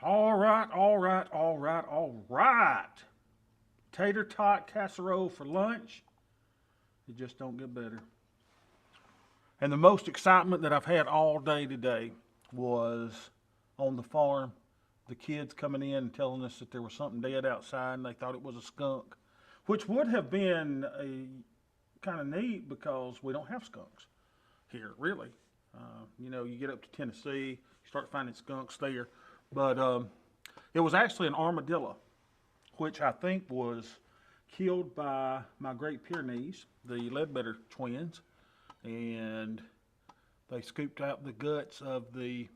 All right, all right, all right, all right. Tater tot casserole for lunch. It just don't get better. And the most excitement that I've had all day today was on the farm. The kids coming in and telling us that there was something dead outside and they thought it was a skunk, which would have been a kind of neat because we don't have skunks here, really. You get up to Tennessee, you start finding skunks there. But it was actually an armadillo, which I think was killed by my Great Pyrenees, the Ledbetter twins, and they scooped out the guts of the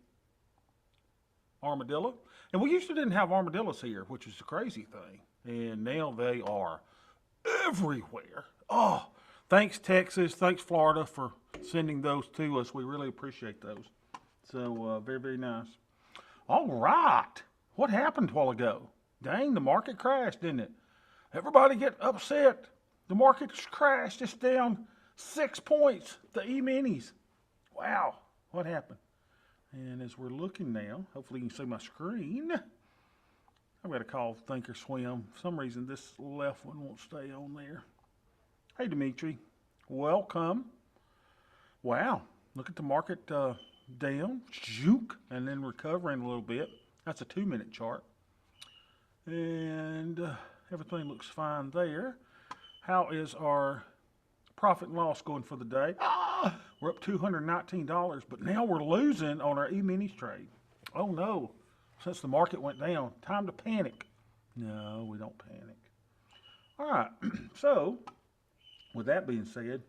armadillo. And we usually didn't have armadillos here, which is the crazy thing. And now they are everywhere. Oh, thanks Texas, thanks Florida for sending those to us. We really appreciate those. So very, very nice. All right. What happened a while ago? Dang, the market crashed, didn't it? Everybody get upset. The market's crashed. It's down 6 points. The E-minis. Wow. What happened? And as we're looking now, hopefully you can see my screen. I've got to call Thinkorswim. For some reason, this left one won't stay on there. Hey, Dimitri. Welcome. Wow. Look at the market down, juke, and then recovering a little bit. That's a 2-minute chart. And everything looks fine there. How is our profit and loss going for the day? We're up $219, but now we're losing on our E-minis trade. Oh no, since the market went down, time to panic. No, we don't panic. All right, so with that being said,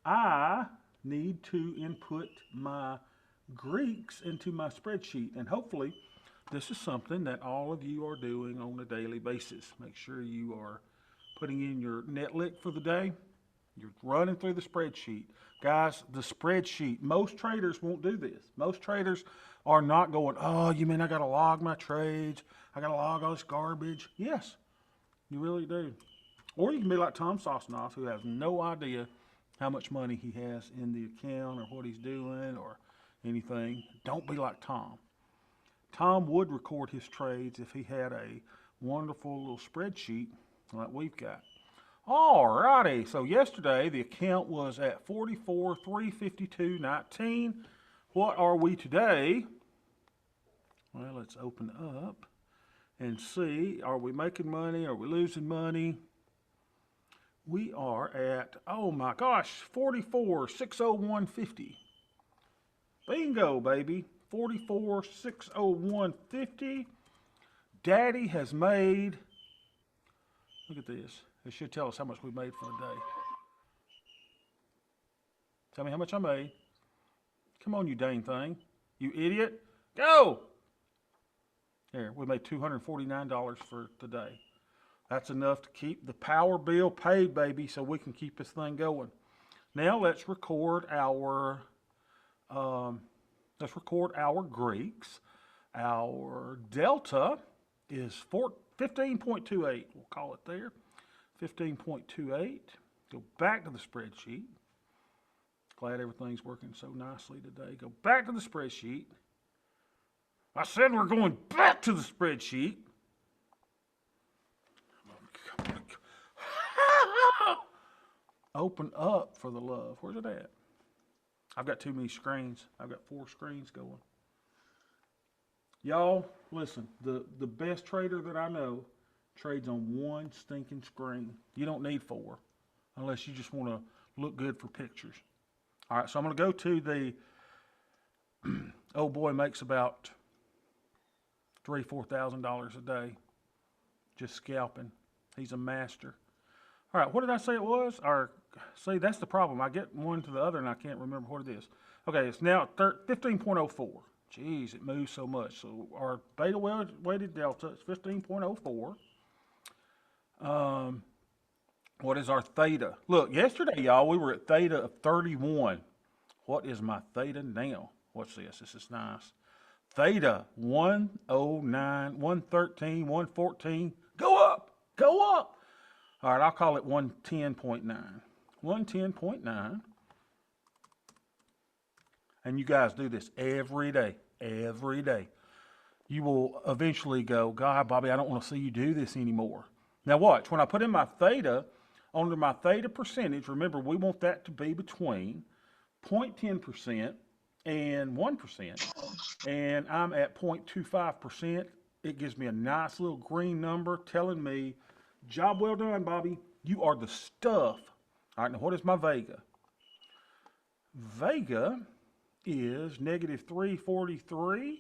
I need to input my Greeks into my spreadsheet, and hopefully this is something that all of you are doing on a daily basis. Make sure you are putting in your net lick for the day. You're running through the spreadsheet. Guys, the spreadsheet, most traders won't do this. Most traders are not going, oh, you mean I got to log my trades? I got to log all this garbage? Yes, you really do. Or you can be like Tom Sosnoff, who has no idea how much money he has in the account or what he's doing or anything. Don't be like Tom. Tom would record his trades if he had a wonderful little spreadsheet like we've got. Alrighty, so yesterday the account was at 44,352.19. What are we today? Well, let's open up and see. Are we making money? Are we losing money? We are at, oh my gosh, 44,601.50. Bingo, baby. 44,601.50. Daddy has made, look at this. It should tell us how much we made for the day. Tell me how much I made. Come on, you dang thing. You idiot. Go! There, we made $249 for today. That's enough to keep the power bill paid, baby, so we can keep this thing going. Now let's record our Greeks. Our delta is 15.28. We'll call it there. 15.28. Go back to the spreadsheet. Glad everything's working so nicely today. Go back to the spreadsheet. I said we're going back to the spreadsheet. Open up for the love. Where's it at? I've got too many screens. I've got 4 screens going. Y'all, listen, the best trader that I know trades on 1 stinking screen. You don't need 4 unless you just want to look good for pictures. All right, so I'm going to go to the, old boy makes about $3,000-4,000 a day just scalping. He's a master. All right, what did I say it was? See, that's the problem. I get one to the other and I can't remember what it is. Okay, it's now 15.04. Jeez, it moves so much. So our beta weighted delta is 15.04. What is our theta? Look, yesterday, y'all, we were at theta of 31. What is my theta now? What's this? This is nice. Theta 109, 113, 114. Go up, go up. All right, I'll call it 110.9. 110.9. And you guys do this every day, every day. you will eventually go, God, Bobby, I don't want to see you do this anymore. Now watch, when I put in my theta, under my theta percentage, remember we want that to be between 0.10% and 1%, and I'm at 0.25%. It gives me a nice little green number telling me, job well done, Bobby. You are the stuff. All right, now what is my Vega? Vega is negative 343.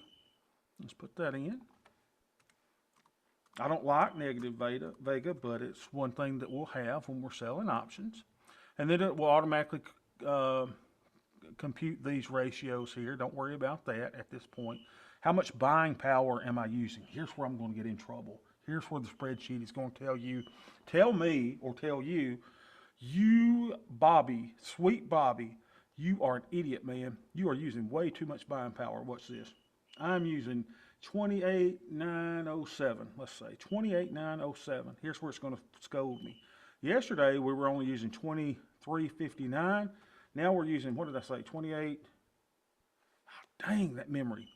Let's put that in. I don't like negative Vega, but it's one thing that we'll have when we're selling options. And then it will automatically compute these ratios here. Don't worry about that at this point. How much buying power am I using? Here's where I'm going to get in trouble. Here's where the spreadsheet is going to tell me or tell you, Bobby, sweet Bobby, you are an idiot, man. You are using way too much buying power. What's this? I'm using 28,907. Let's say 28,907. Here's where it's going to scold me. Yesterday we were only using 2359. Now we're using, what did I say? 28. Oh, dang, that memory.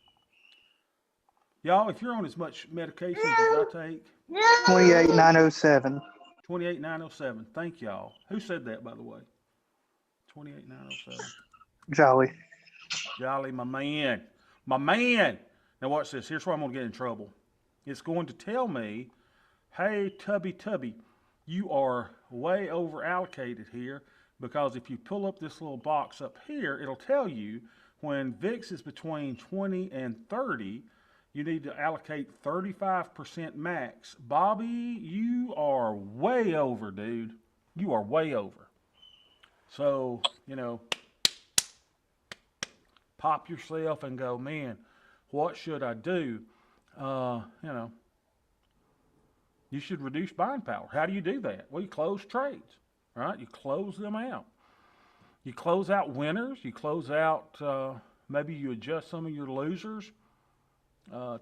Y'all, if you're on as much medication as I take, 28,907. 28,907. Thank y'all. Who said that, by the way? 28,907. Jolly. Jolly, my man. My man. Now watch this. Here's where I'm going to get in trouble. It's going to tell me, hey, Tubby, you are way over allocated here, because if you pull up this little box up here, it'll tell you when VIX is between 20 and 30, you need to allocate 35% max. Bobby, you are way over, dude. You are way over. So, pop yourself and go, man, what should I do? You should reduce buying power. How do you do that? Well, you close trades, right? You close them out. You close out winners. You close out, maybe you adjust some of your losers.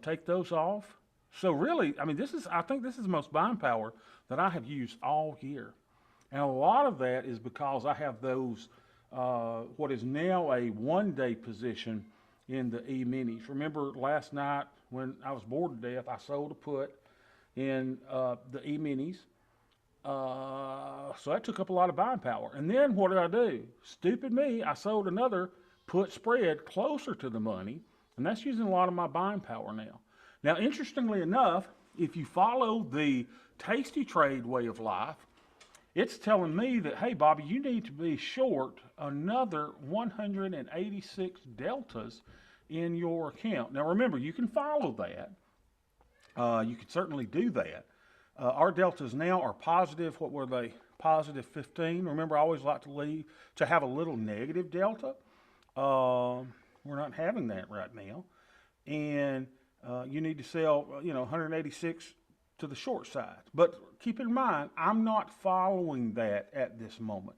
Take those off. So really, I think this is the most buying power that I have used all year. And a lot of that is because I have those, what is now a one-day position in the E-minis. Remember last night when I was bored to death, I sold a put in the E-minis. So that took up a lot of buying power. And then what did I do? Stupid me, I sold another put spread closer to the money, and that's using a lot of my buying power now. Now, interestingly enough, if you follow the Tasty Trade way of life, it's telling me that, hey, Bobby, you need to be short another 186 deltas in your account. Now, remember, you can follow that. You can certainly do that. Our deltas now are positive. What were they? Positive 15. Remember, I always like to have a little negative delta. We're not having that right now. And you need to sell, 186 to the short side. But keep in mind, I'm not following that at this moment.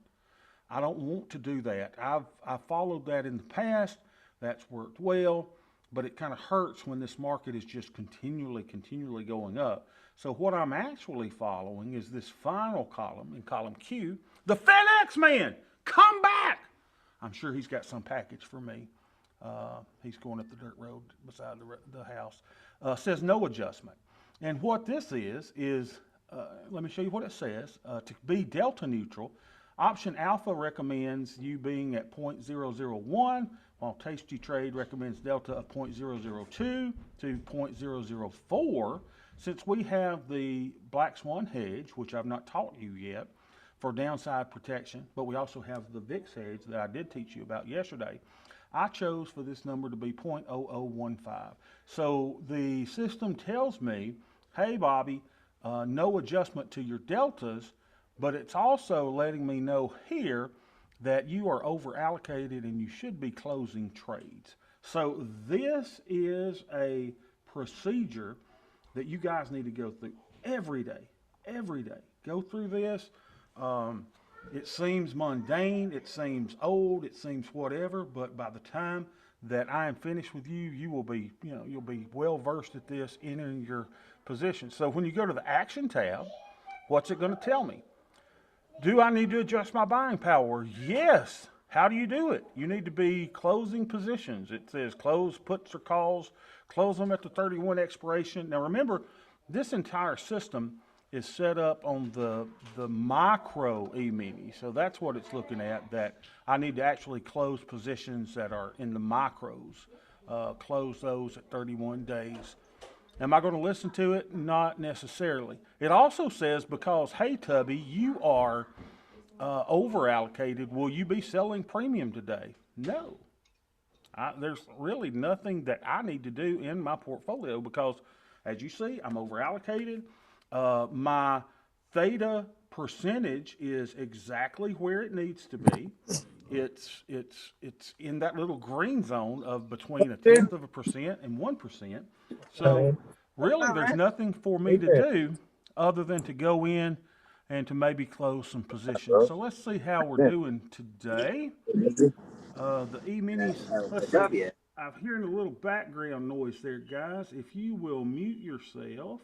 I don't want to do that. I've followed that in the past. That's worked well. But it kind of hurts when this market is just continually going up. So what I'm actually following is this final column, in column Q, the FedEx man, come back. I'm sure he's got some package for me. He's going up the dirt road beside the house. Says no adjustment. And what this is let me show you what it says. To be delta neutral, option alpha recommends you being at 0.001, while Tasty Trade recommends delta of 0.002 to 0.004. Since we have the Black Swan hedge, which I've not taught you yet, for downside protection, but we also have the VIX hedge that I did teach you about yesterday, I chose for this number to be 0.0015. So the system tells me, hey, Bobby, no adjustment to your deltas, but it's also letting me know here that you are over allocated and you should be closing trades. So this is a procedure that you guys need to go through every day. Go through this. It seems mundane, it seems old, it seems whatever, but by the time that I am finished with you, you will be, you'll be well versed at this, entering your position. So when you go to the action tab, what's it going to tell me? Do I need to adjust my buying power? Yes. How do you do it? You need to be closing positions. It says close puts or calls, close them at the 31 expiration. Now remember, this entire system is set up on the micro E-mini. So that's what it's looking at, that I need to actually close positions that are in the micros, close those at 31 days. Am I going to listen to it? Not necessarily. It also says because, hey, Tubby, you are over allocated, will you be selling premium today? No. There's really nothing that I need to do in my portfolio because, as you see, I'm over allocated. My theta percentage is exactly where it needs to be. It's in that little green zone of between 1/10% and 1%. So really, there's nothing for me to do other than to go in and to maybe close some positions. So let's see how we're doing today. The E-minis, let's see. I'm hearing a little background noise there, guys. If you will mute yourself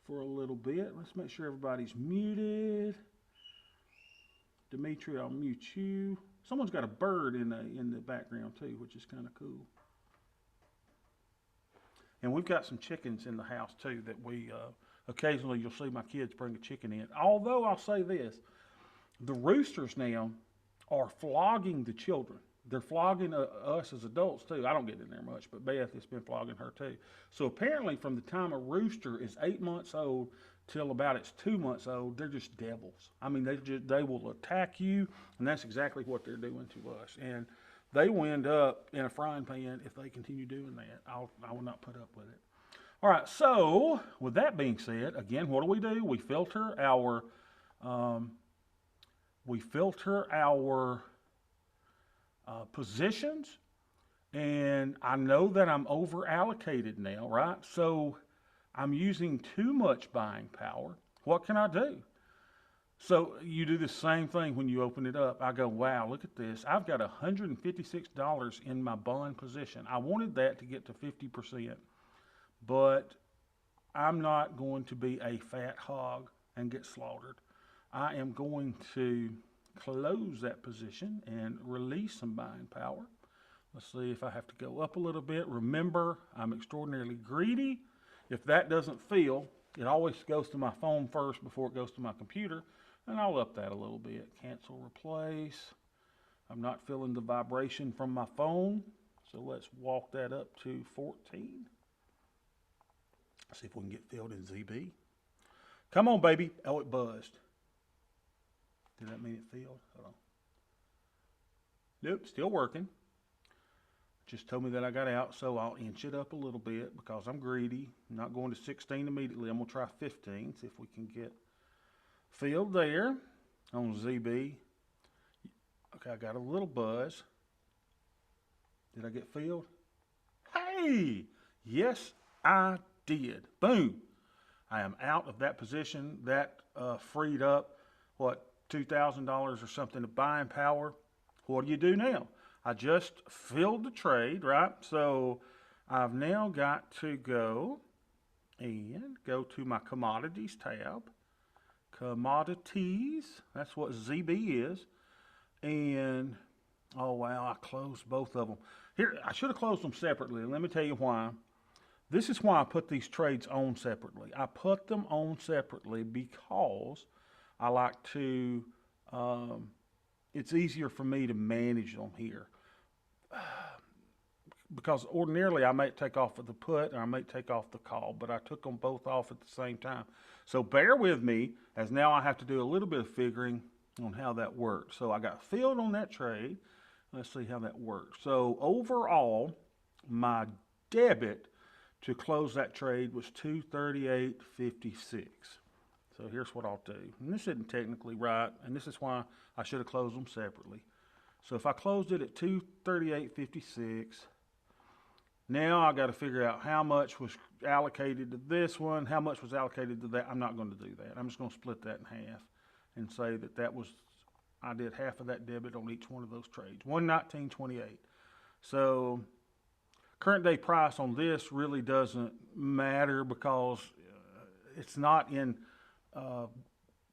for a little bit. Let's make sure everybody's muted. Dimitri, I'll mute you. Someone's got a bird in the background too, which is kind of cool. And we've got some chickens in the house too that we occasionally you'll see my kids bring a chicken in. Although I'll say this, the roosters now are flogging the children. They're flogging us as adults too. I don't get in there much, but Beth has been flogging her too. So apparently from the time a rooster is 8 months old till about it's 2 months old, they're just devils. I mean, they will attack you, and that's exactly what they're doing to us. And they will end up in a frying pan if they continue doing that. I will not put up with it. All right, so with that being said, again, what do? We filter our positions, and I know that I'm over allocated now, right? So I'm using too much buying power. What can I do? So you do the same thing when you open it up. I go, wow, look at this. I've got $156 in my bond position. I wanted that to get to 50%, but I'm not going to be a fat hog and get slaughtered. I am going to close that position and release some buying power. Let's see if I have to go up a little bit. Remember, I'm extraordinarily greedy. If that doesn't feel, it always goes to my phone first before it goes to my computer, and I'll up that a little bit. Cancel, replace. I'm not feeling the vibration from my phone, so let's walk that up to 14. See if we can get filled in ZB. Come on, baby. Oh, it buzzed. Did that mean it filled? Hold on. Nope, still working. Just told me that I got out, so I'll inch it up a little bit because I'm greedy. I'm not going to 16 immediately. I'm going to try 15, see if we can get filled there on ZB. Okay, I got a little buzz. Did I get filled? Hey! Yes, I did. Boom! I am out of that position. That freed up, what, $2,000 or something of buying power. What do you do now? I just filled the trade, right? So I've now got to go to my commodities tab. Commodities, that's what ZB is. And, oh wow, I closed both of them. Here, I should have closed them separately. Let me tell you why. This is why I put these trades on separately. I put them on separately because I like to, it's easier for me to manage them here. Because ordinarily I might take off of the put or I might take off the call, but I took them both off at the same time. So bear with me as now I have to do a little bit of figuring on how that works. So I got filled on that trade. Let's see how that works. So overall, my debit to close that trade was $238.56. So here's what I'll do. And this isn't technically right, and this is why I should have closed them separately. So if I closed it at $238.56, now I got to figure out how much was allocated to this one, how much was allocated to that. I'm not going to do that. I'm just going to split that in half and say that was, I did half of that debit on each one of those trades, $119.28. So current day price on this really doesn't matter because it's not in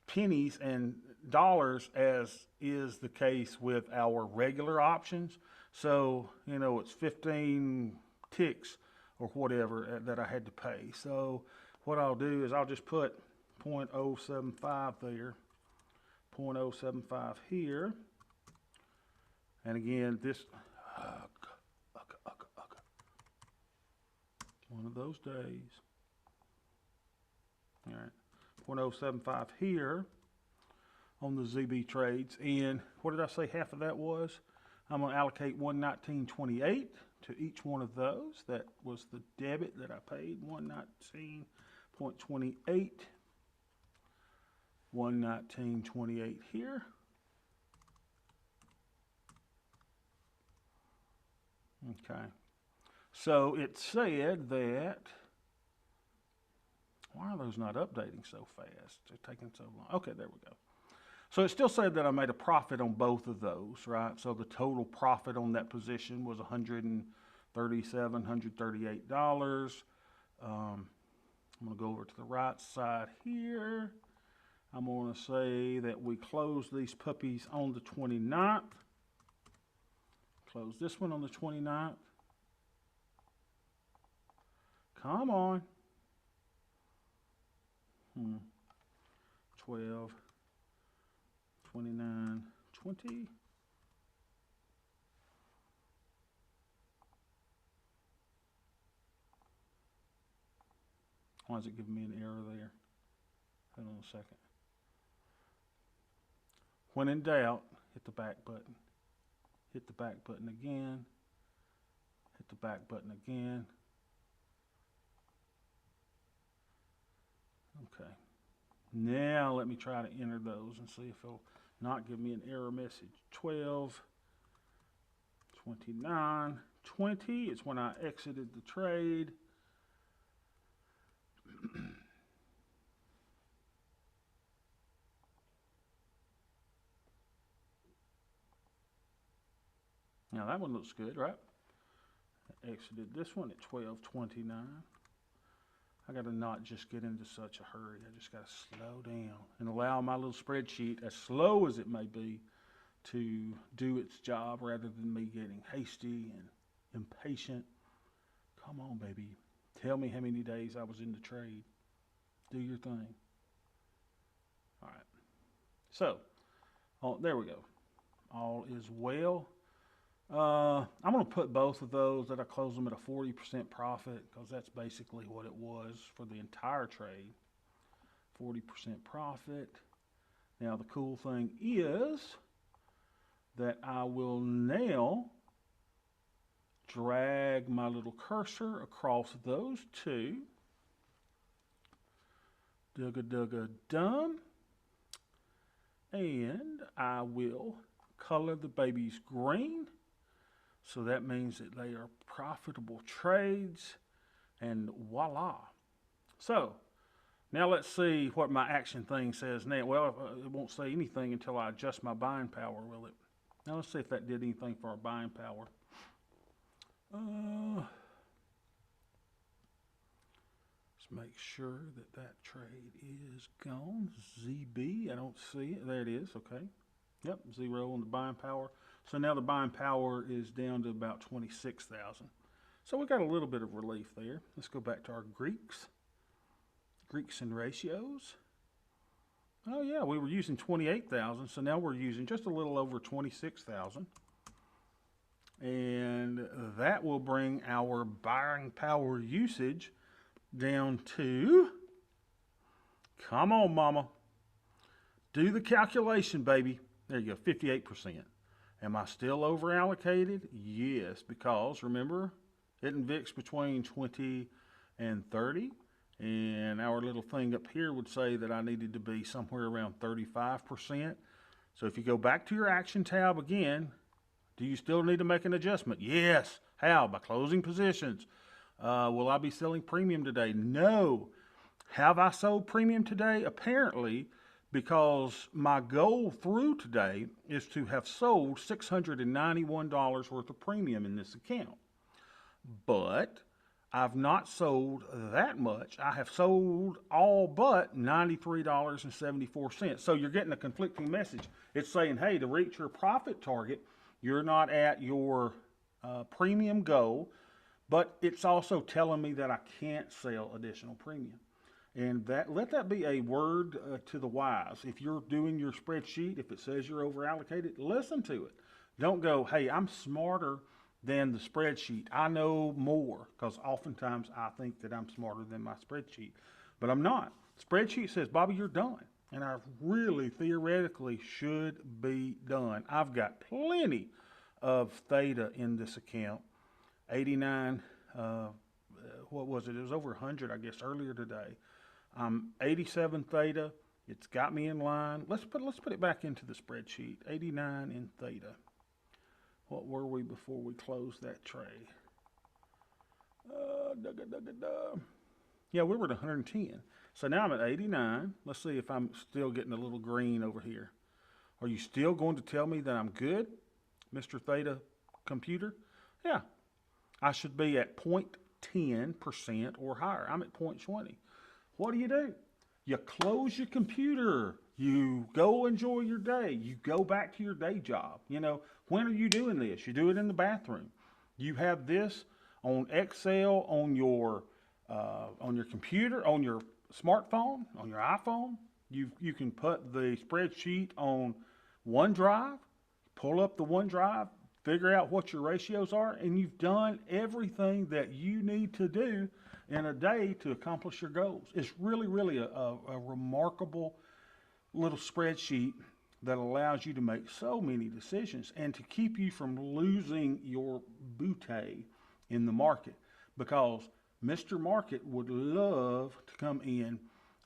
pennies, and as is the case with our regular options. So, you know, it's 15 ticks or whatever that I had to pay. So what I'll do is I'll just put 0.075 there, 0.075 here. And again, this, one of those days. All right, 0.075 here on the ZB trades. And what did I say half of that was? I'm going to allocate 119.28 to each one of those. That was the debit that I paid, 119.28. 119.28 here. Okay. So it said that, why are those not updating so fast? They're taking so long. Okay, there we go. So it still said that I made a profit on both of those, right? So the total profit on that position was $138. I'm going to go over to the right side here. I'm going to say that we close these puppies on the 29th. Close this one on the 29th. Come on. 12, 29, 20. Why is it giving me an error there? Hold on a second. When in doubt, hit the back button. Hit the back button again. Hit the back button again. Okay. Now let me try to enter those and see if it'll not give me an error message. 12, 29, 20 is when I exited the trade. Now that one looks good, right? I exited this one at 12:29. I got to not just get into such a hurry. I just got to slow down and allow my little spreadsheet, as slow as it may be, to do its job rather than me getting hasty and impatient. Come on, baby. Tell me how many days I was in the trade. Do your thing. All right. So, there we go. All is well. I'm going to put both of those that I close them at a 40% profit, because that's basically what it was for the entire trade. 40% profit. Now the cool thing is that I will now drag my little cursor across those two. Dum. And I will color the babies green. So that means that they are profitable trades, and voila. So now let's see what my action thing says now. Well, it won't say anything until I adjust my buying power, will it? Now let's see if that did anything for our buying power. Let's make sure that that trade is gone. ZB, I don't see it. There it is, okay. Yep, 0 on the buying power. So now the buying power is down to about 26,000. So we got a little bit of relief there. Let's go back to our Greeks. Greeks and ratios. Oh yeah, we were using 28,000, so now we're using just a little over 26,000. And that will bring our buying power usage down to, come on mama, do the calculation, baby. There you go, 58%. Am I still over allocated? Yes, because remember, it VIX between 20 and 30. And our little thing up here would say that I needed to be somewhere around 35%. So if you go back to your action tab again, do you still need to make an adjustment? Yes. How? By closing positions. Will I be selling premium today? No. Have I sold premium today? Apparently, because my goal through today is to have sold $691 worth of premium in this account. But I've not sold that much. I have sold all but $93.74. So you're getting a conflicting message. It's saying, hey, to reach your profit target, you're not at your premium goal, but it's also telling me that I can't sell additional premium. And let that be a word to the wise. If you're doing your spreadsheet, if it says you're over allocated, listen to it. Don't go, hey, I'm smarter than the spreadsheet. I know more, because oftentimes I think that I'm smarter than my spreadsheet, but I'm not. Spreadsheet says, Bobby, you're done. And I really theoretically should be done. I've got plenty of theta in this account. 89, what was it? It was over 100, I guess, earlier today. 87 theta. It's got me in line. Let's put it back into the spreadsheet. 89 in theta. What were we before we closed that trade? Yeah, we were at 110. So now I'm at 89. Let's see if I'm still getting a little green over here. Are you still going to tell me that I'm good, Mr. Theta Computer? Yeah. I should be at 0.10% or higher. I'm at 0.20. What do? You close your computer. You go enjoy your day. You go back to your day job. You know, when are you doing this? You do it in the bathroom. You have this on Excel, on your computer, on your smartphone, on your iPhone. You can put the spreadsheet on OneDrive, pull up the OneDrive, figure out what your ratios are, and you've done everything that you need to do in a day to accomplish your goals. It's really, really a remarkable little spreadsheet that allows you to make so many decisions and to keep you from losing your bootay in the market, because Mr. Market would love to come in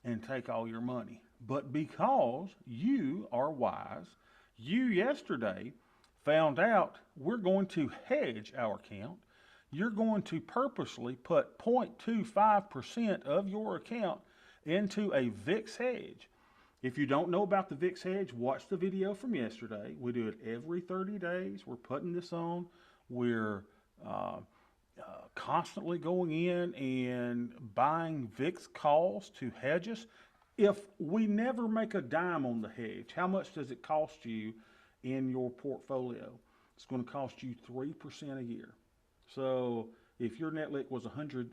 and take all your money. But because you are wise, you yesterday found out we're going to hedge our account. You're going to purposely put 0.25% of your account into a VIX hedge. If you don't know about the VIX hedge, watch the video from yesterday. We do it every 30 days. We're putting this on. We're constantly going in and buying VIX calls to hedge us. If we never make a dime on the hedge, how much does it cost you in your portfolio? It's going to cost you 3% a year. So if your net lick was $100,000,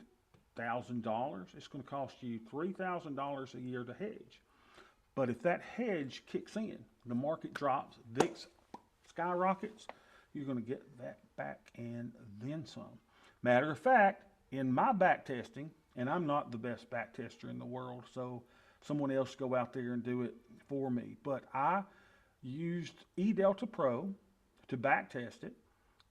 it's going to cost you $3,000 a year to hedge. But if that hedge kicks in, the market drops, VIX skyrockets, you're going to get that back and then some. Matter of fact, in my back testing, and I'm not the best back tester in the world, so someone else go out there and do it for me. But I used eDelta Pro to back test it.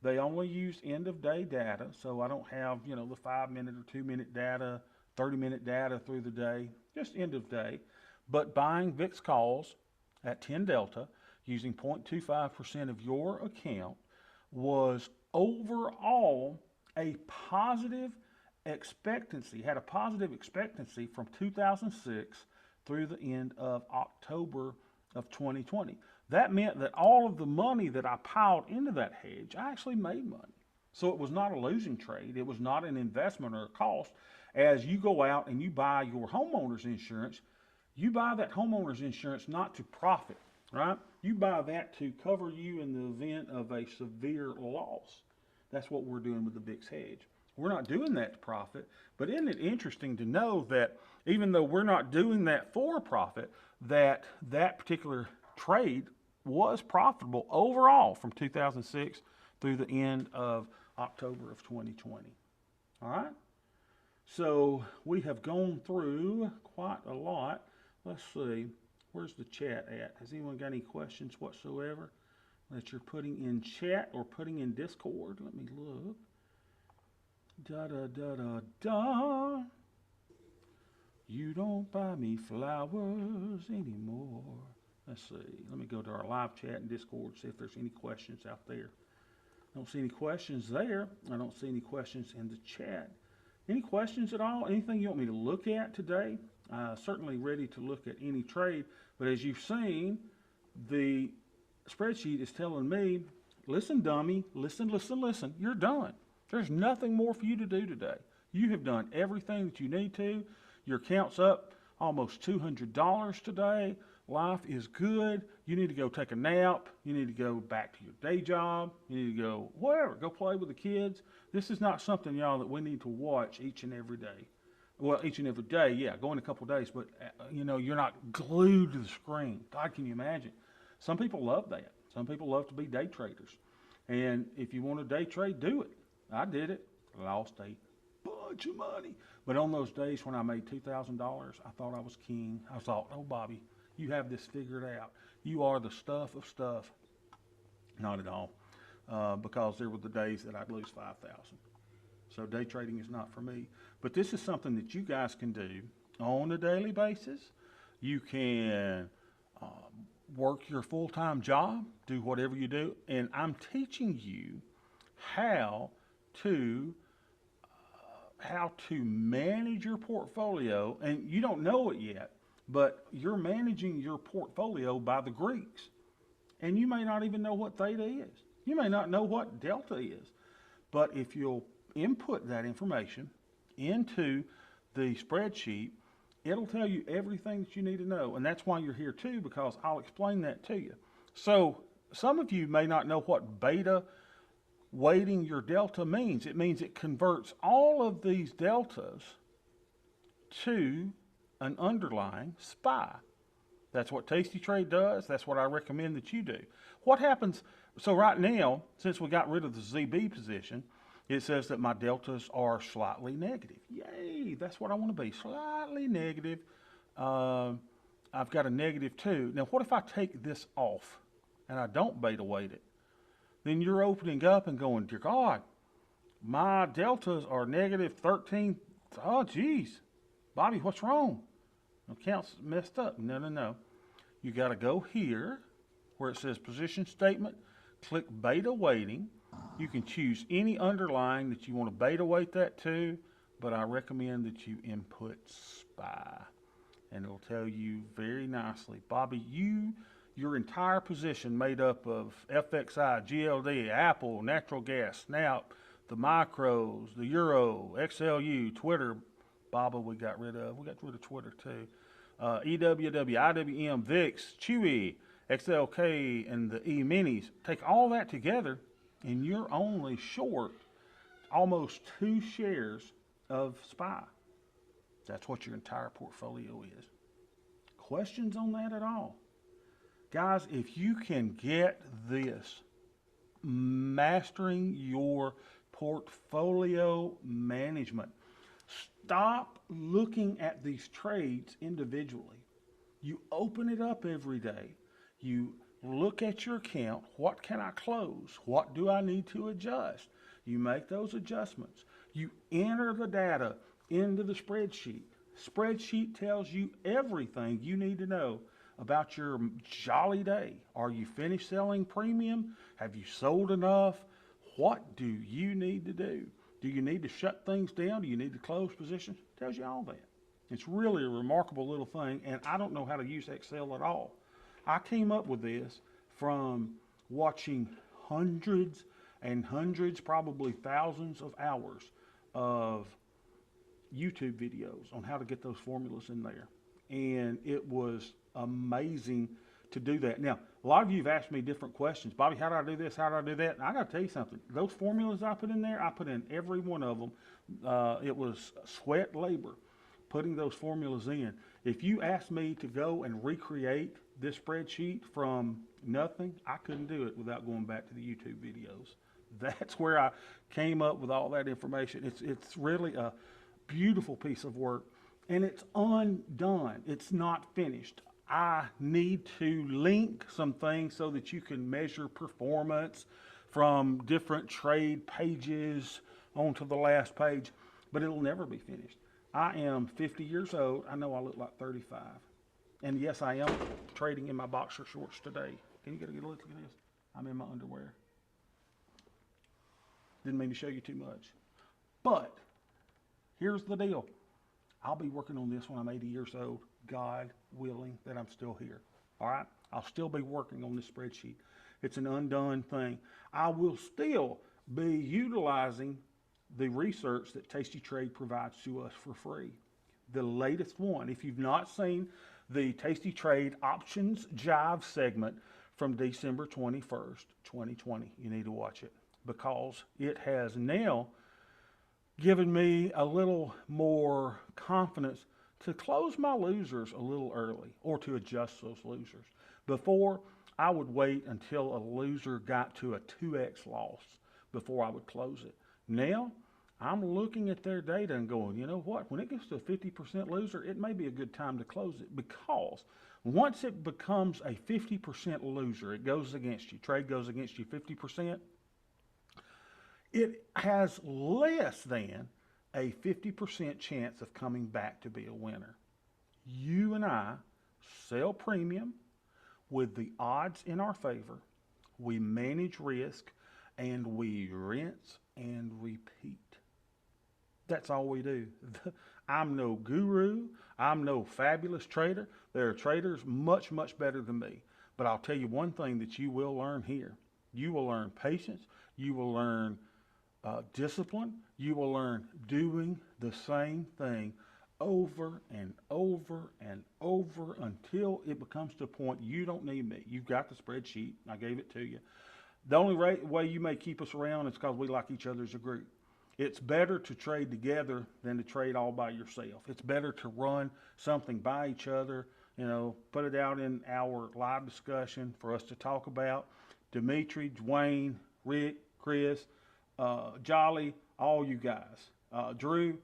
They only use end of day data, so I don't have, the 5-minute or 2-minute data, 30-minute data through the day, just end of day. But buying VIX calls at 10 Delta using 0.25% of your account was overall a positive expectancy, had a positive expectancy from 2006 through the end of October of 2020. That meant that all of the money that I piled into that hedge, I actually made money. So it was not a losing trade. It was not an investment or a cost. As you go out and you buy your homeowner's insurance, you buy that homeowner's insurance not to profit, right? You buy that to cover you in the event of a severe loss. That's what we're doing with the VIX hedge. We're not doing that to profit, but isn't it interesting to know that even though we're not doing that for profit, that particular trade was profitable overall from 2006 through the end of October of 2020. All right? So we have gone through quite a lot. Let's see, where's the chat at? Has anyone got any questions whatsoever that you're putting in chat or putting in Discord? Let me look. Da-da-da-da-da. You don't buy me flowers anymore. Let's see, let me go to our live chat and Discord, see if there's any questions out there. I don't see any questions there. I don't see any questions in the chat. Any questions at all? Anything you want me to look at today? Certainly ready to look at any trade, but as you've seen, the spreadsheet is telling me, listen, dummy, listen, you're done. There's nothing more for you to do today. You have done everything that you need to. Your account's up almost $200 today. Life is good. You need to go take a nap. You need to go back to your day job. You need to go whatever. Go play with the kids. This is not something, y'all, that we need to watch each and every day. Well, each and every day, yeah, go in a couple days, but you're not glued to the screen. God, can you imagine? Some people love that. Some people love to be day traders. And if you want to day trade, do it. I did it. Lost a bunch of money. But on those days when I made $2,000, I thought I was king. I thought, oh, Bobby, you have this figured out. You are the stuff of stuff. Not at all. Because there were the days that I'd lose 5,000. So day trading is not for me. But this is something that you guys can do on a daily basis. You can work your full-time job, do whatever you do, and I'm teaching you how to manage your portfolio, and you don't know it yet, but you're managing your portfolio by the Greeks, and you may not even know what theta is. You may not know what delta is, but if you'll input that information into the spreadsheet, it'll tell you everything that you need to know. And that's why you're here too, because I'll explain that to you. So some of you may not know what beta weighting your delta means. It means it converts all of these deltas to an underlying SPY. That's what Tasty Trade does. That's what I recommend that you do. What happens, so right now, since we got rid of the ZB position, it says that my deltas are slightly negative. Yay, that's what I want to be, slightly negative. I've got a -2. Now, what if I take this off and I don't beta weight it? Then you're opening up and going, dear God, my deltas are -13. Oh, geez, Bobby, what's wrong? Account's messed up. No. You got to go here where it says position statement, click beta weighting. You can choose any underlying that you want to beta weight that to, but I recommend that you input SPY. And it'll tell you very nicely, Bobby, your entire position made up of FXI, GLD, Apple, natural gas, Snap, the micros, the Euro, XLU, Twitter, Baba we got rid of Twitter too. EWW, IWM, VIX, Chewy, XLK, and the E-minis. Take all that together, and you're only short almost 2 shares of SPY. That's what your entire portfolio is. Questions on that at all? Guys, if you can get this, mastering your portfolio management, stop looking at these trades individually. You open it up every day. You look at your account. What can I close? What do I need to adjust? You make those adjustments. You enter the data into the spreadsheet. Spreadsheet tells you everything you need to know about your jolly day. Are you finished selling premium? Have you sold enough? What do you need to do? Do you need to shut things down? Do you need to close positions? It tells you all that. It's really a remarkable little thing, and I don't know how to use Excel at all. I came up with this from watching hundreds and hundreds, probably thousands of hours of YouTube videos on how to get those formulas in there. And it was amazing to do that. Now, a lot of you have asked me different questions. Bobby, how do I do this? How do I do that? And I got to tell you something. Those formulas I put in there, I put in every one of them. It was sweat labor putting those formulas in. If you asked me to go and recreate this spreadsheet from nothing, I couldn't do it without going back to the YouTube videos. That's where I came up with all that information. It's really a beautiful piece of work, and it's undone. It's not finished. I need to link some things so that you can measure performance from different trade pages onto the last page, but it'll never be finished. I am 50 years old. I know I look like 35. And yes, I am trading in my boxer shorts today. Can you get a good look at this? I'm in my underwear. Didn't mean to show you too much. But here's the deal. I'll be working on this when I'm 80 years old, God willing that I'm still here. All right? I'll still be working on this spreadsheet. It's an undone thing. I will still be utilizing the research that Tasty Trade provides to us for free. The latest one. If you've not seen the Tasty Trade Options Jive segment from December 21st, 2020, you need to watch it because it has now given me a little more confidence to close my losers a little early or to adjust those losers. Before, I would wait until a loser got to a 2x loss before I would close it. Now, I'm looking at their data and going, you know what? When it gets to a 50% loser, it may be a good time to close it because once it becomes a 50% loser, it goes against you. Trade goes against you 50%. It has less than a 50% chance of coming back to be a winner. You and I sell premium with the odds in our favor. We manage risk and we rinse and repeat. That's all we do. I'm no guru. I'm no fabulous trader. There are traders much, much better than me. But I'll tell you one thing that you will learn here. You will learn patience. You will learn discipline. You will learn doing the same thing over and over and over until it becomes to a point you don't need me. You've got the spreadsheet. I gave it to you. The only way you may keep us around is because we like each other as a group. It's better to trade together than to trade all by yourself. It's better to run something by each other, put it out in our live discussion for us to talk about. Dimitri, Dwayne, Rick, Chris, Jolly, all you guys. Drew,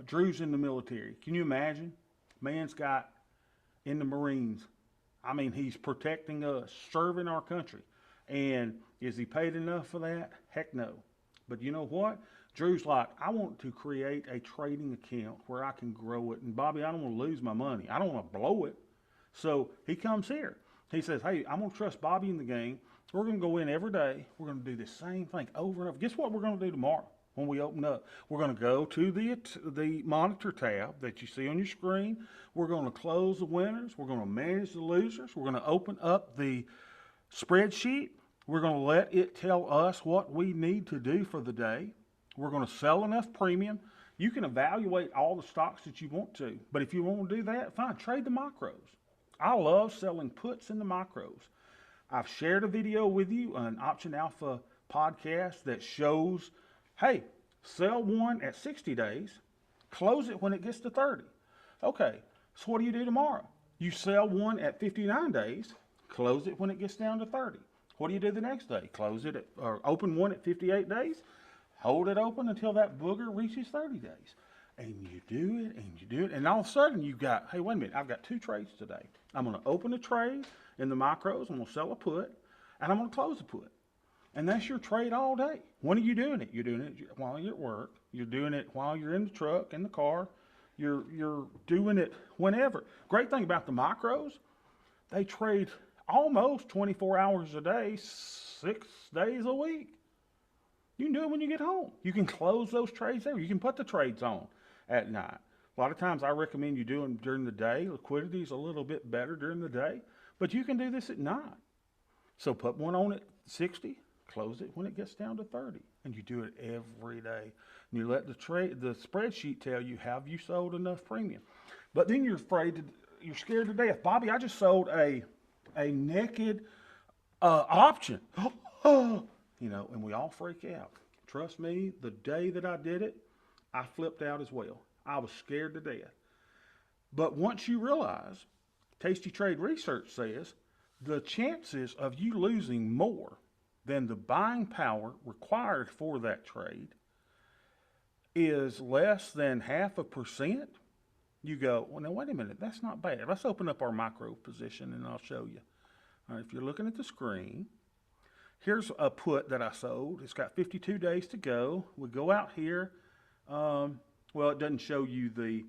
Drew's in the military. Can you imagine? Man's got in the Marines. I mean, he's protecting us, serving our country. And is he paid enough for that? Heck no. But you know what? Drew's like, I want to create a trading account where I can grow it. And Bobby, I don't want to lose my money. I don't want to blow it. So he comes here. He says, hey, I'm going to trust Bobby in the game. We're going to go in every day. We're going to do the same thing over and over. Guess what we're going to do tomorrow when we open up? We're going to go to the monitor tab that you see on your screen. We're going to close the winners. We're going to manage the losers. We're going to open up the spreadsheet. We're going to let it tell us what we need to do for the day. We're going to sell enough premium. You can evaluate all the stocks that you want to, but if you want to do that, fine, trade the micros. I love selling puts in the micros. I've shared a video with you, an Option Alpha podcast that shows, hey, sell one at 60 days, close it when it gets to 30. Okay, so what do you do tomorrow? You sell one at 59 days, close it when it gets down to 30. What do you do the next day? Close it or open one at 58 days, hold it open until that booger reaches 30 days. And you do it, and you do it, and all of a sudden you've got, hey, wait a minute, I've got 2 trades today. I'm going to open a trade in the micros, I'm going to sell a put, and I'm going to close a put. And that's your trade all day. When are you doing it? You're doing it while you're at work. You're doing it while you're in the truck, in the car. You're doing it whenever. Great thing about the micros, they trade almost 24 hours a day, 6 days a week. You can do it when you get home. You can close those trades there. You can put the trades on at night. A lot of times I recommend you do them during the day. Liquidity is a little bit better during the day, but you can do this at night. So put one on at 60, close it when it gets down to 30, and you do it every day. And you let the spreadsheet tell you, have you sold enough premium? But then you're scared to death. Bobby, I just sold a naked option. And we all freak out. Trust me, the day that I did it, I flipped out as well. I was scared to death. But once you realize, Tasty Trade research says, the chances of you losing more than the buying power required for that trade is less than 0.5%. You go, well, now wait a minute, that's not bad. Let's open up our micro position and I'll show you. All right, if you're looking at the screen, here's a put that I sold. It's got 52 days to go. We go out here. Well, it doesn't show you the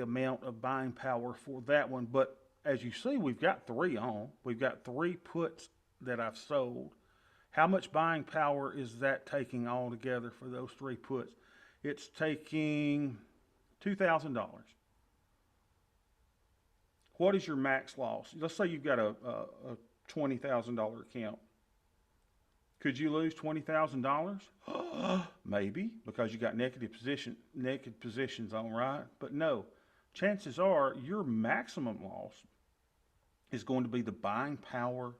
amount of buying power for that one, but as you see, we've got 3 on. We've got 3 puts that I've sold. How much buying power is that taking all together for those 3 puts? It's taking $2,000. What is your max loss? Let's say you've got a $20,000 account. Could you lose $20,000? Maybe, because you got naked positions on, right? But no, chances are your maximum loss is going to be the buying power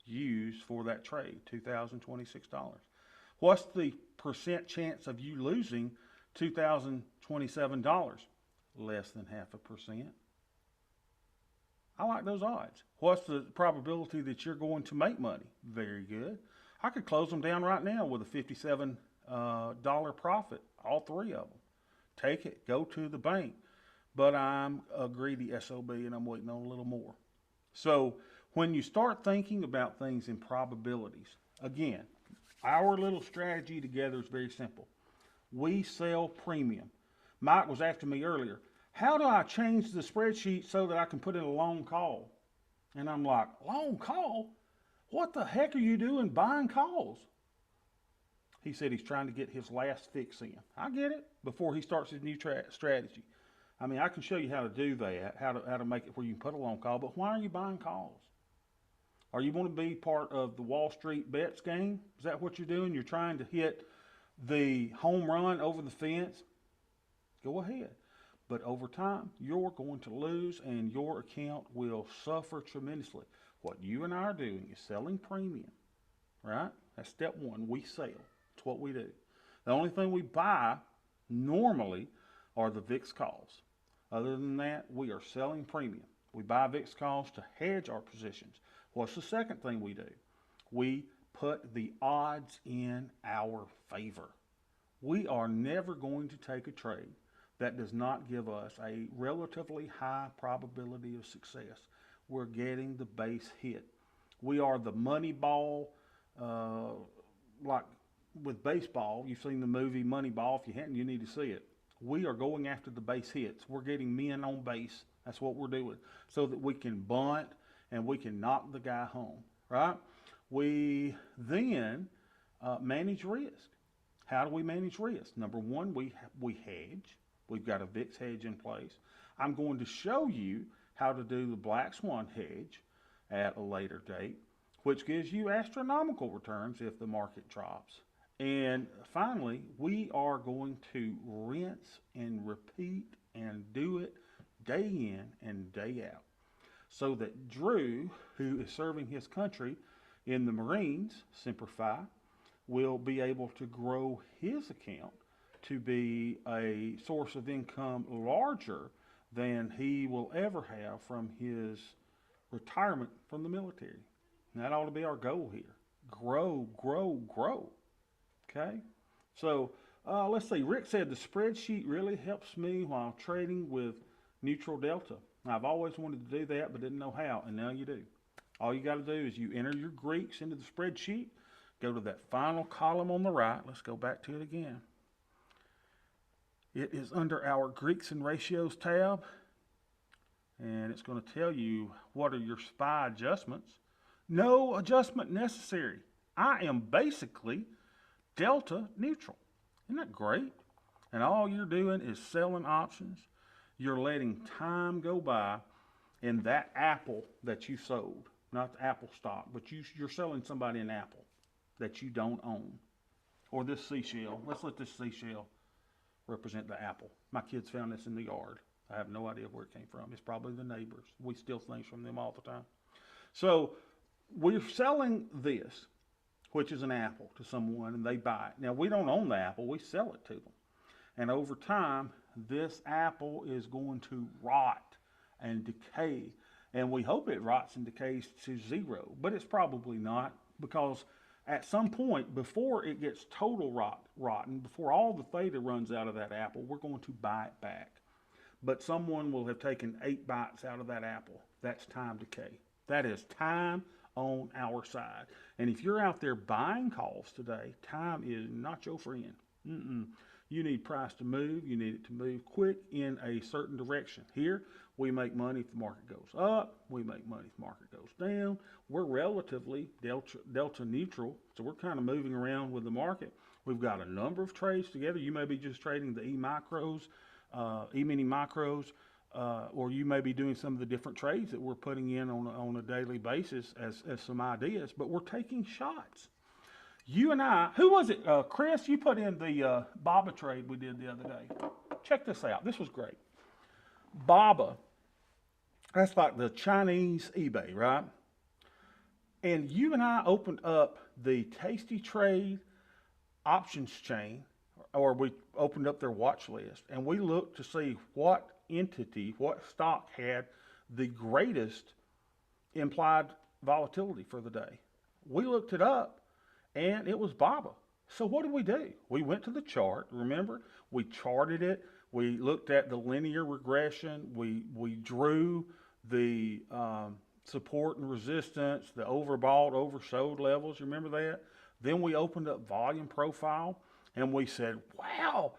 used for that trade, $2,026. What's the percent chance of you losing $2,027? Less than 0.5%. I like those odds. What's the probability that you're going to make money? Very good. I could close them down right now with a $57 profit, all three of them. Take it, go to the bank. But I'm a greedy SOB and I'm waiting on a little more. So when you start thinking about things in probabilities, again, our little strategy together is very simple. We sell premium. Mike was asking me earlier, how do I change the spreadsheet so that I can put in a long call? And I'm like, long call? What the heck are you doing buying calls? He said he's trying to get his last fix in. I get it, before he starts his new strategy. I mean, I can show you how to do that, how to make it where you can put a long call, but why are you buying calls? Are you going to be part of the Wall Street bets game? Is that what you're doing? You're trying to hit the home run over the fence? Go ahead. But over time, you're going to lose and your account will suffer tremendously. What you and I are doing is selling premium, right? That's step one. We sell. That's what we do. The only thing we buy normally are the VIX calls. Other than that, we are selling premium. We buy VIX calls to hedge our positions. What's the second thing we do? We put the odds in our favor. We are never going to take a trade that does not give us a relatively high probability of success. We're getting the base hit. We are the money ball, like with baseball. You've seen the movie Moneyball. If you hadn't, you need to see it. We are going after the base hits. We're getting men on base. That's what we're doing, so that we can bunt and we can knock the guy home, right? We then manage risk. How do we manage risk? Number one, we hedge. We've got a VIX hedge in place. I'm going to show you how to do the Black Swan hedge at a later date, which gives you astronomical returns if the market drops. And finally, we are going to rinse and repeat and do it day in and day out, so that Drew, who is serving his country in the Marines, Semper Fi, will be able to grow his account to be a source of income larger than he will ever have from his retirement from the military. And that ought to be our goal here. Grow, grow, grow. Okay? So let's see. Rick said the spreadsheet really helps me while trading with neutral delta. Now, I've always wanted to do that, but didn't know how, and now you do. All you got to do is you enter your Greeks into the spreadsheet, go to that final column on the right. Let's go back to it again. It is under our Greeks and Ratios tab, and it's going to tell you what are your SPY adjustments. No adjustment necessary. I am basically delta neutral. Isn't that great? And all you're doing is selling options. You're letting time go by in that apple that you sold, not the Apple stock, but you're selling somebody an apple that you don't own. Or this seashell. Let's let this seashell represent the apple. My kids found this in the yard. I have no idea where it came from. It's probably the neighbors. We steal things from them all the time. So we're selling this, which is an apple, to someone, and they buy it. Now, we don't own the apple. We sell it to them. And over time, this apple is going to rot and decay. And we hope it rots and decays to zero. But it's probably not, because at some point, before it gets total rotten, before all the theta runs out of that apple, we're going to buy it back. But someone will have taken 8 bites out of that apple. That's time decay. That is time on our side. And if you're out there buying calls today, time is not your friend. You need price to move. You need it to move quick in a certain direction. Here, we make money if the market goes up. We make money if the market goes down. We're relatively delta neutral, so we're kind of moving around with the market. We've got a number of trades together. You may be just trading the E-micros, E-mini micros, or you may be doing some of the different trades that we're putting in on a daily basis as some ideas, but we're taking shots. You and I, who was it? Chris, you put in the Baba trade we did the other day. Check this out. This was great. Baba, that's like the Chinese eBay, right? And you and I opened up the Tasty Trade options chain, or we opened up their watch list, and we looked to see what entity, what stock had the greatest implied volatility for the day. We looked it up, and it was Baba. So what did we do? We went to the chart. Remember, we charted it. We looked at the linear regression. We drew the support and resistance, the overbought, oversold levels. You remember that? Then we opened up volume profile, and we said, wow,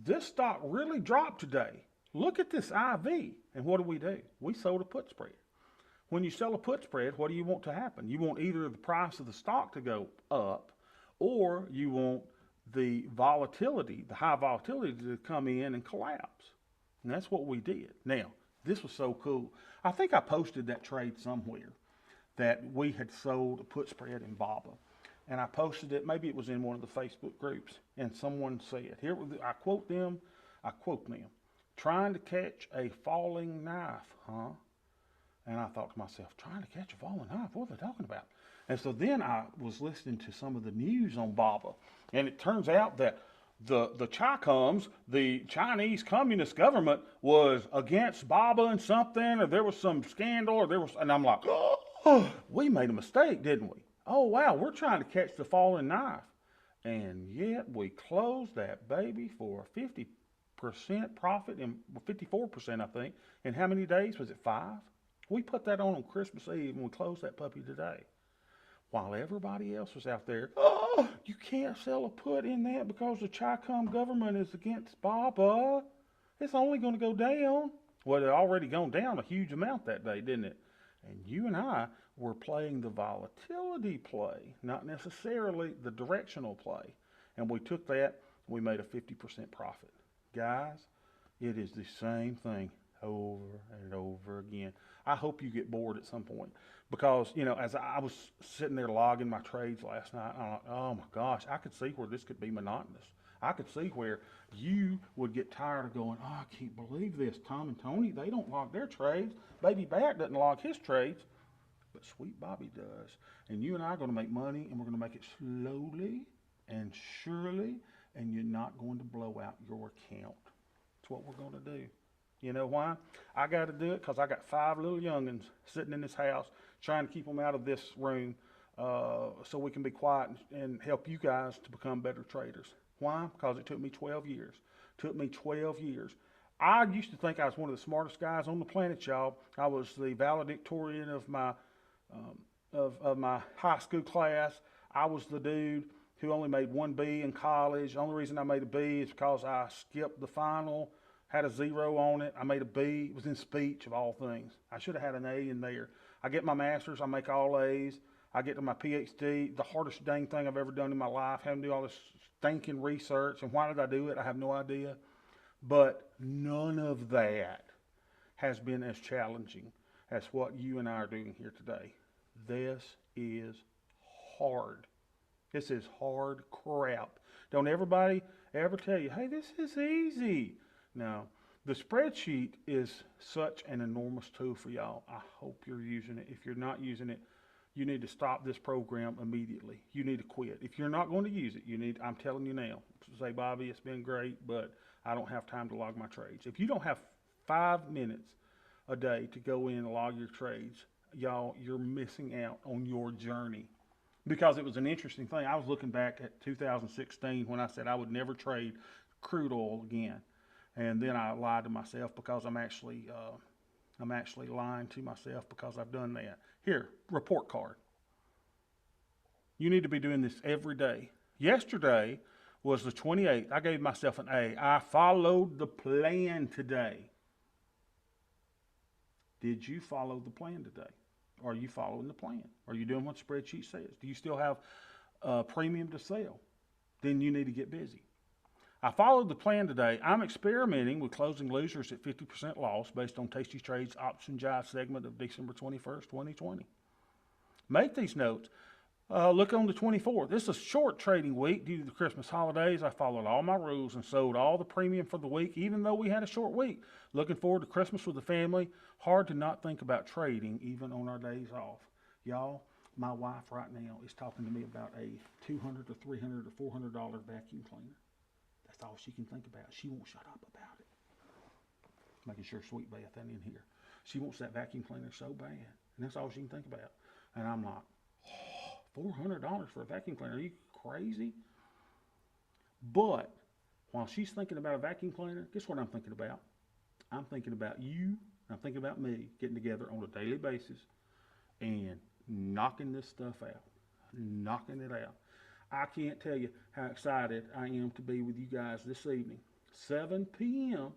this stock really dropped today. Look at this IV. And what do? We sold a put spread. When you sell a put spread, what do you want to happen? You want either the price of the stock to go up, or you want the volatility, the high volatility to come in and collapse. And that's what we did. Now, this was so cool. I think I posted that trade somewhere that we had sold a put spread in Baba. And I posted it, maybe it was in one of the Facebook groups, and someone said, here, I quote them, trying to catch a falling knife, huh? And I thought to myself, trying to catch a falling knife, what are they talking about? And so then I was listening to some of the news on Baba, and it turns out that the Chi-Coms, the Chinese Communist government, was against Baba and something, or there was some scandal, and I'm like, oh, we made a mistake, didn't we? Oh, wow, we're trying to catch the falling knife. And yet we closed that baby for a 50% profit, and 54%, I think. In how many days? Was it 5? We put that on Christmas Eve, and we closed that puppy today. While everybody else was out there, oh, you can't sell a put in that because the Chi-Com government is against Baba. It's only going to go down. Well, it already gone down a huge amount that day, didn't it? And you and I were playing the volatility play, not necessarily the directional play. And we took that, we made a 50% profit. Guys, it is the same thing over and over again. I hope you get bored at some point because, you know, as I was sitting there logging my trades last night, I'm like, oh my gosh, I could see where this could be monotonous. I could see where you would get tired of going, oh, I can't believe this. Tom and Tony, they don't log their trades. Baby Bat doesn't log his trades. But Sweet Bobby does. And you and I are going to make money, and we're going to make it slowly and surely, and you're not going to blow out your account. That's what we're going to do. You know why? I got to do it because I got 5 little youngins sitting in this house trying to keep them out of this room so we can be quiet and help you guys to become better traders. Why? Because it took me 12 years. It took me 12 years. I used to think I was one of the smartest guys on the planet, y'all. I was the valedictorian of my my high school class. I was the dude who only made 1 B in college. The only reason I made a B is because I skipped the final, had a 0 on it. I made a B. It was in speech, of all things. I should have had an A in there. I get my master's. I make all A's. I get to my PhD, the hardest dang thing I've ever done in my life, having to do all this stinking research. And why did I do it? I have no idea. But none of that has been as challenging as what you and I are doing here today. This is hard. This is hard crap. Don't everybody ever tell you, hey, this is easy. No, the spreadsheet is such an enormous tool for y'all. I hope you're using it. If you're not using it, you need to stop this program immediately. You need to quit. If you're not going to use it, I'm telling you now, say, Bobby, it's been great, but I don't have time to log my trades. If you don't have 5 minutes a day to go in and log your trades, y'all, you're missing out on your journey. Because it was an interesting thing. I was looking back at 2016 when I said I would never trade crude oil again. And then I lied to myself because I'm actually lying to myself because I've done that. Here, report card. You need to be doing this every day. Yesterday was the 28th. I gave myself an A. I followed the plan today. Did you follow the plan today? Are you following the plan? Are you doing what the spreadsheet says? Do you still have premium to sell? Then you need to get busy. I followed the plan today. I'm experimenting with closing losers at 50% loss based on Tasty Trade's Option Jive segment of December 21st, 2020. Make these notes. Look on the 24th. This is a short trading week due to the Christmas holidays. I followed all my rules and sold all the premium for the week, even though we had a short week. Looking forward to Christmas with the family. Hard to not think about trading, even on our days off. Y'all, my wife right now is talking to me about a $200 to $300 to $400 vacuum cleaner. That's all she can think about. She won't shut up about it. Making sure Sweet Beth ain't in here. She wants that vacuum cleaner so bad, and that's all she can think about. And I'm like, $400 for a vacuum cleaner? Are you crazy? But while she's thinking about a vacuum cleaner, guess what I'm thinking about? I'm thinking about you. I'm thinking about me getting together on a daily basis and knocking this stuff out, knocking it out. I can't tell you how excited I am to be with you guys this evening. 7 p.m.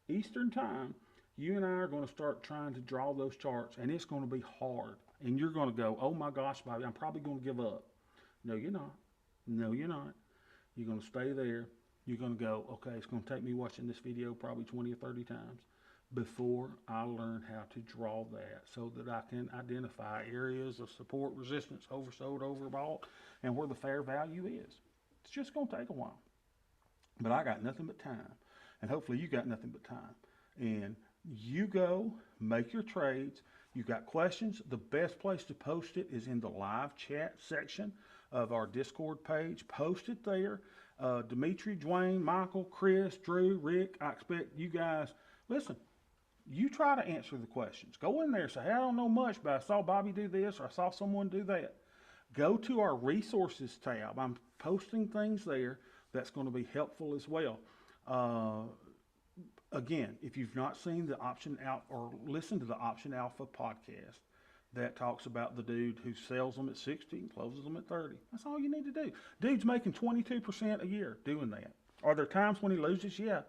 Eastern Time, you and I are going to start trying to draw those charts, and it's going to be hard. And you're going to go, oh my gosh, Bobby, I'm probably going to give up. No, you're not. No, you're not. You're going to stay there. You're going to go, okay, it's going to take me watching this video probably 20 or 30 times before I learn how to draw that so that I can identify areas of support, resistance, oversold, overbought, and where the fair value is. It's just going to take a while. But I got nothing but time. And hopefully you got nothing but time. And you go, make your trades. You got questions, the best place to post it is in the live chat section of our Discord page. Post it there. Dimitri, Dwayne, Michael, Chris, Drew, Rick, I expect you guys, listen, you try to answer the questions. Go in there, say, hey, I don't know much, but I saw Bobby do this or I saw someone do that. Go to our resources tab. I'm posting things there that's going to be helpful as well. Again, if you've not seen the Option Alpha or listened to the Option Alpha podcast that talks about the dude who sells them at 60 and closes them at 30, that's all you need to do. Dude's making 22% a year doing that. Are there times when he loses? Yeah.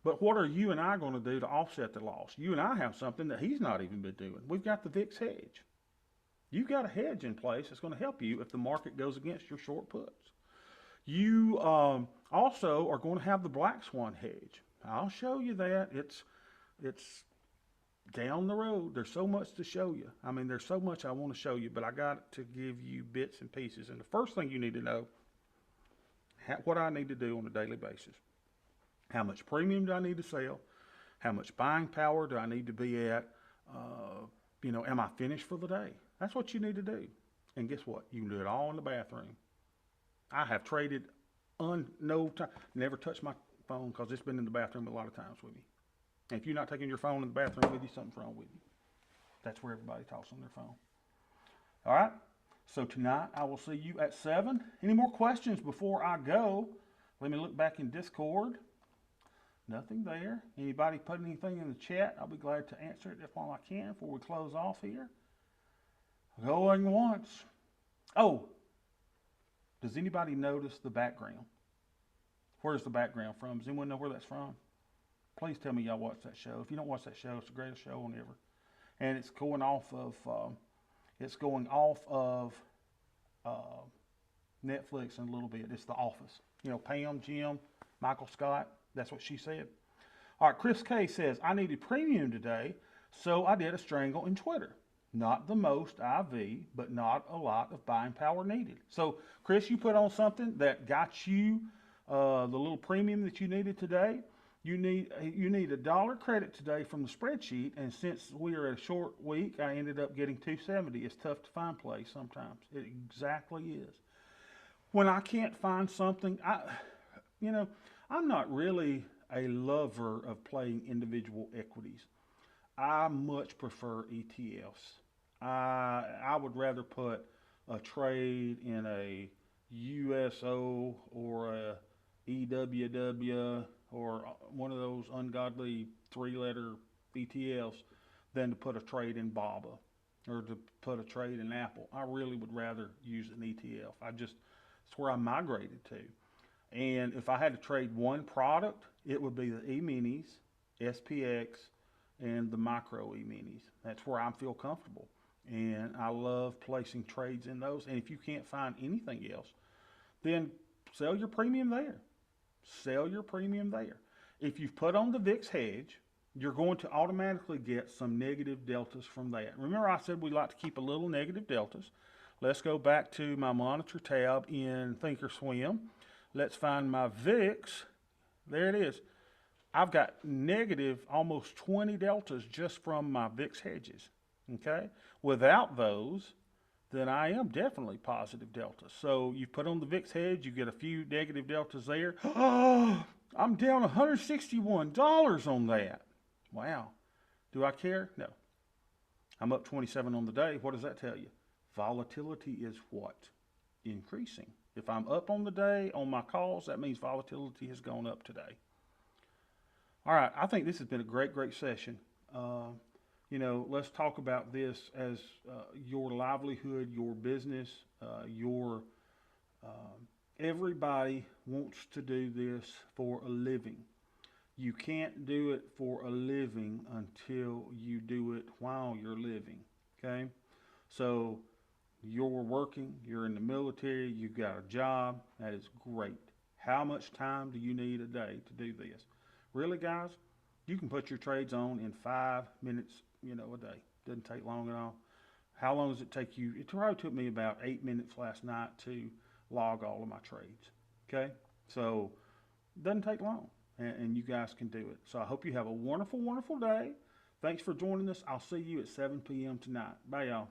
But what are you and I going to do to offset the loss? You and I have something that he's not even been doing. We've got the VIX hedge. You've got a hedge in place that's going to help you if the market goes against your short puts. You also are going to have the Black Swan hedge. I'll show you that. It's down the road. There's so much to show you. I mean, there's so much I want to show you, but I got to give you bits and pieces. And the first thing you need to know, what I need to do on a daily basis. How much premium do I need to sell? How much buying power do I need to be at? Am I finished for the day? That's what you need to do. And guess what? You can do it all in the bathroom. I have traded no time, never touched my phone because it's been in the bathroom a lot of times with me. And if you're not taking your phone in the bathroom with you, something's wrong with you. That's where everybody talks on their phone. All right. So tonight I will see you at 7. Any more questions before I go? Let me look back in Discord. Nothing there. Anybody put anything in the chat? I'll be glad to answer it if while I can before we close off here. Going once. Oh, does anybody notice the background? Where's the background from? Does anyone know where that's from? Please tell me y'all watch that show. If you don't watch that show, it's the greatest show on ever. And it's going off of Netflix in a little bit. It's The Office. Pam, Jim, Michael Scott. That's what she said. All right, Chris K says, I needed premium today, so I did a strangle in Twitter. Not the most IV, but not a lot of buying power needed. So, Chris, you put on something that got you the little premium that you needed today. You need $1 credit today from the spreadsheet, and since we are a short week, I ended up getting $2.70. It's tough to find plays sometimes. It exactly is. When I can't find something, I'm not really a lover of playing individual equities. I much prefer ETFs. I would rather put a trade in a USO or a EWW or one of those ungodly 3-letter ETFs than to put a trade in BABA or to put a trade in Apple. I really would rather use an ETF. It's where I migrated to. And if I had to trade one product, it would be the E-minis, SPX, and the micro E-minis. That's where I feel comfortable. And I love placing trades in those. And if you can't find anything else, then sell your premium there. Sell your premium there. If you've put on the VIX hedge, you're going to automatically get some negative deltas from that. Remember I said we like to keep a little negative deltas. Let's go back to my monitor tab in Thinkorswim. Let's find my VIX. There it is. I've got negative almost 20 deltas just from my VIX hedges. Okay? Without those, then I am definitely positive deltas. So you put on the VIX hedge, you get a few negative deltas there. Oh, I'm down $161 on that. Wow. Do I care? No. I'm up 27 on the day. What does that tell you? Volatility is what? Increasing. If I'm up on the day on my calls, that means volatility has gone up today. All right, I think this has been a great, great session. Let's talk about this as your livelihood, your business, everybody wants to do this for a living. You can't do it for a living until you do it while you're living, okay? So you're working, you're in the military, you've got a job, that is great. How much time do you need a day to do this? Really, guys? You can put your trades on in 5 minutes, a day. Doesn't take long at all. How long does it take you? It probably took me about 8 minutes last night to log all of my trades, okay? So it doesn't take long, and you guys can do it. So I hope you have a wonderful, wonderful day. Thanks for joining us. I'll see you at 7 p.m. tonight. Bye, y'all.